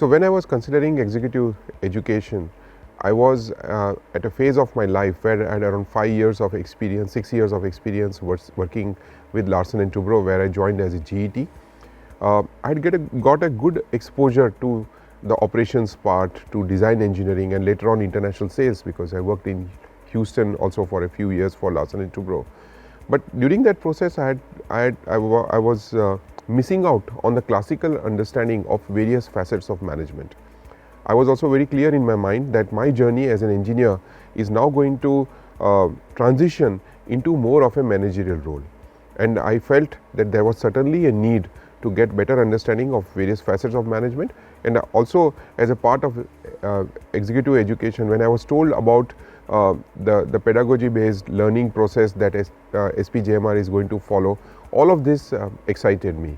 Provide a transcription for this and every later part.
So when I was considering executive education, I was at a phase of my life where I had around 5 years of experience, 6 years of experience working with Larsen & Toubro, where I joined as a GET. I had got a good exposure to the operations part, to design engineering, and later on international sales, because I worked in Houston also for a few years for Larsen & Toubro. But during that process, I was missing out on the classical understanding of various facets of management. I was also very clear in my mind that my journey as an engineer is now going to transition into more of a managerial role. And I felt that there was certainly a need to get better understanding of various facets of management. And also, as a part of executive education, when I was told about the pedagogy based learning process that SPJIMR is going to follow, all of this excited me.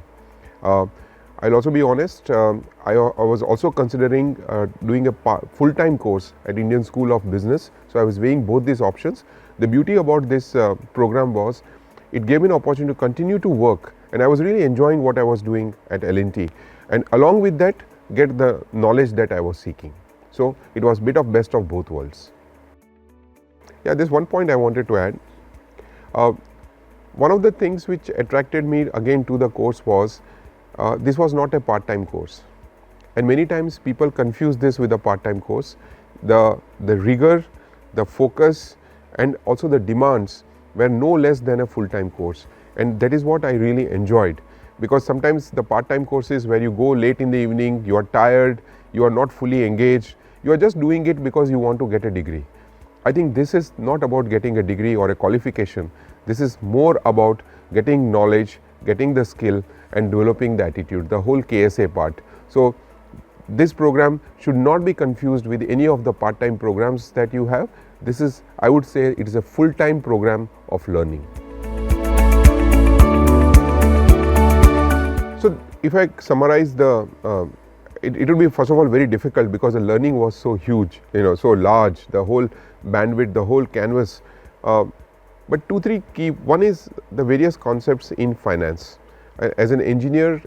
I'll also be honest, I was also considering doing a full-time course at Indian School of Business. So I was weighing both these options. The beauty about this program was it gave me an opportunity to continue to work, and I was really enjoying what I was doing at L&T, and along with that get the knowledge that I was seeking. So it was a bit of best of both worlds. Yeah, there's one point I wanted to add. One of the things which attracted me again to the course was this was not a part-time course, and many times people confuse this with a part-time course. The rigor, the focus, and also the demands were no less than a full-time course, and that is what I really enjoyed, because sometimes the part-time courses where you go late in the evening, you are tired, you are not fully engaged, you are just doing it because you want to get a degree. I think this is not about getting a degree or a qualification. This is more about getting knowledge, getting the skill, and developing the attitude, the whole KSA part. So this program should not be confused with any of the part-time programs that you have. This is, I would say, it is a full-time program of learning. So if I summarize it will be first of all very difficult because the learning was so huge, so large, the whole bandwidth, the whole canvas. But 2-3 key, one is the various concepts in finance. As an engineer,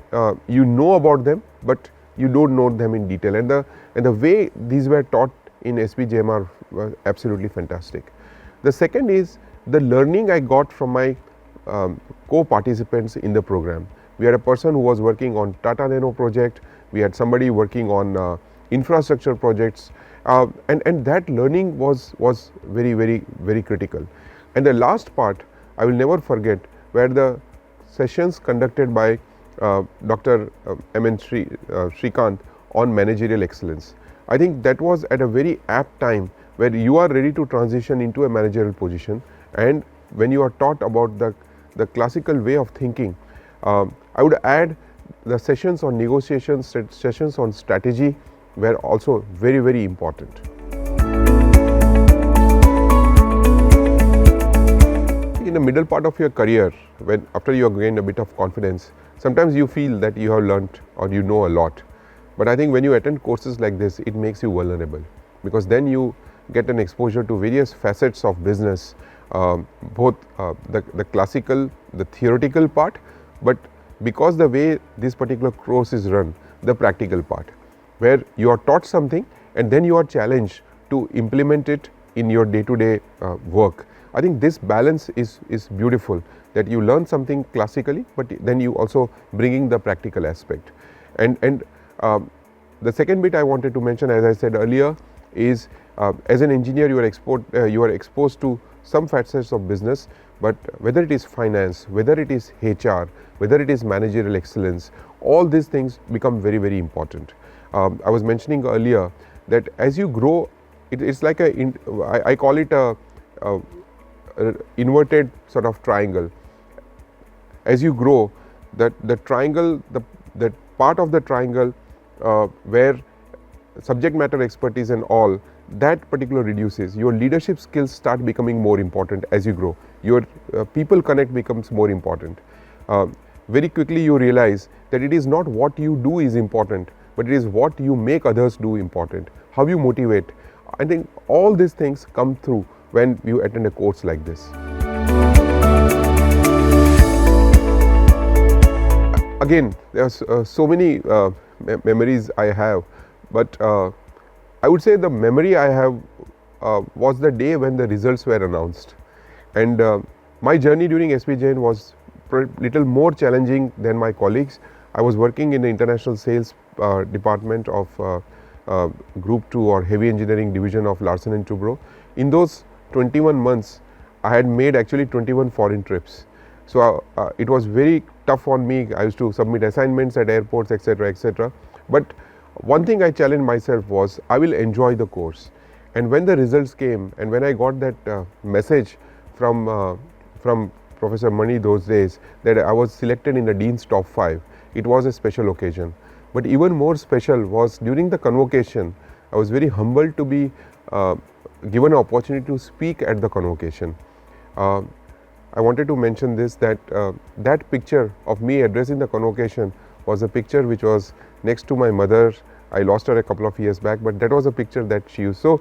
you know about them, but you don't know them in detail, and the way these were taught in SPJIMR was absolutely fantastic. The second is the learning I got from my co-participants in the program. We had a person who was working on Tata Nano project, we had somebody working on infrastructure projects, and that learning was very, very, very critical. And the last part I will never forget were the sessions conducted by Dr. M.N. Shrikant on managerial excellence. I think that was at a very apt time where you are ready to transition into a managerial position, and when you are taught about the classical way of thinking, I would add the sessions on negotiations, sessions on strategy were also very, very important. In the middle part of your career, when after you have gained a bit of confidence, sometimes you feel that you have learnt or you know a lot. But I think when you attend courses like this, it makes you vulnerable, because then you get an exposure to various facets of business, both the classical, the theoretical part, but because the way this particular course is run, the practical part, where you are taught something and then you are challenged to implement it in your day-to-day work. I think this balance is beautiful, that you learn something classically, but then you also bringing the practical aspect. And the second bit I wanted to mention, as I said earlier, is as an engineer you are exposed to some facets of business, but whether it is finance, whether it is HR, whether it is managerial excellence, all these things become very, very important. I was mentioning earlier that as you grow, it's like I call it a inverted sort of triangle. As you grow, the triangle, the part of the triangle where subject matter expertise and all, that particular reduces. Your leadership skills start becoming more important as you grow. Your people connect becomes more important. Very quickly you realize that it is not what you do is important, but it is what you make others do important, how you motivate. I think all these things come through when you attend a course like this. Again, there are so many memories I have. But I would say the memory I have was the day when the results were announced. And my journey during SPJIMR was little more challenging than my colleagues. I was working in the international sales department of Group 2 or Heavy Engineering Division of Larsen & Toubro. In those 21 months, I had made actually 21 foreign trips. So it was very tough on me. I used to submit assignments at airports, etc., etc. But one thing I challenged myself was I will enjoy the course. And when the results came, and when I got that message from Professor Mani those days that I was selected in the Dean's top 5, it was a special occasion. But even more special was during the convocation, I was very humbled to be given an opportunity to speak at the convocation. I wanted to mention this, that that picture of me addressing the convocation was a picture which was next to my mother. I lost her a couple of years back, but that was a picture that she used. So,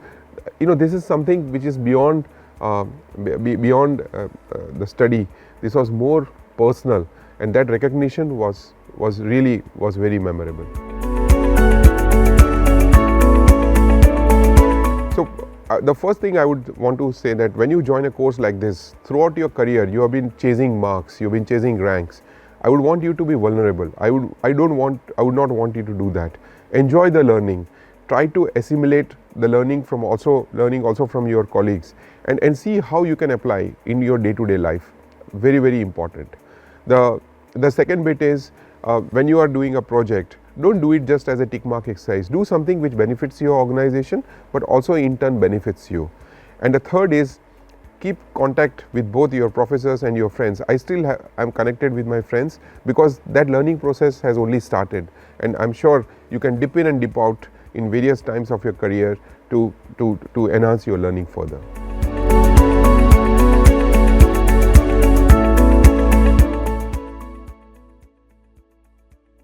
this is something which is beyond the study. This was more personal, and that recognition was very memorable. So the first thing I would want to say that when you join a course like this, throughout your career you have been chasing marks, you have been chasing ranks. I would want you to be vulnerable. I would not want you to do that. Enjoy the learning. Try to assimilate the learning also from your colleagues, and see how you can apply in your day-to-day life. Very, very important. The second bit is when you are doing a project, don't do it just as a tick mark exercise. Do something which benefits your organization, but also in turn benefits you. And the third is keep contact with both your professors and your friends. I still am connected with my friends because that learning process has only started, and I'm sure you can dip in and dip out in various times of your career to enhance your learning further.